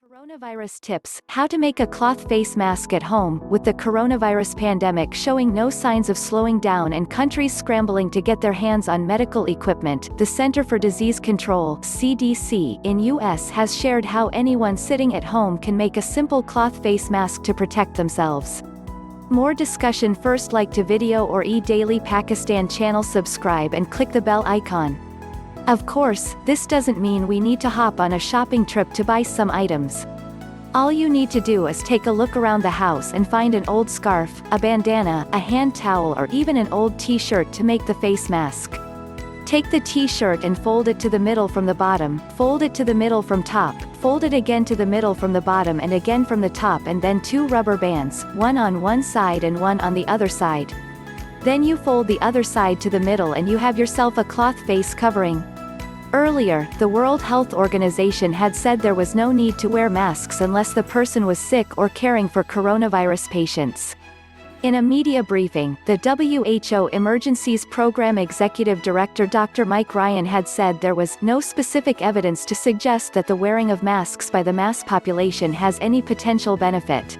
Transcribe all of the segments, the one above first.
Coronavirus tips: how to make a cloth face mask at home. With the coronavirus pandemic showing no signs of slowing down and countries scrambling to get their hands on medical equipment, the Center for Disease Control (CDC) in US has shared how anyone sitting at home can make a simple cloth face mask to protect themselves. More discussion. First, like to video or Daily Pakistan channel, subscribe and click the bell icon. Of course, this doesn't mean we need to hop on a shopping trip to buy some items. All you need to do is take a look around the house and find an old scarf, a bandana, a hand towel, or even an old t-shirt to make the face mask. Take the t-shirt and fold it to the middle from the bottom, fold it to the middle from top, fold it again to the middle from the bottom and again from the top, and then 2 rubber bands, one on one side and one on the other side. Then you fold the other side to the middle and you have yourself a cloth face covering. Earlier, the World Health Organization had said there was no need to wear masks unless the person was sick or caring for coronavirus patients. In a media briefing, the WHO Emergencies Program Executive Director Dr. Mike Ryan had said there was no specific evidence to suggest that the wearing of masks by the mass population has any potential benefit.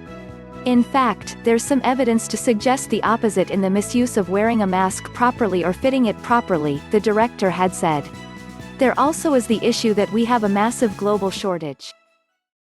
In fact, there's some evidence to suggest the opposite in the misuse of wearing a mask properly or fitting it properly, the director had said. There also is the issue that we have a massive global shortage.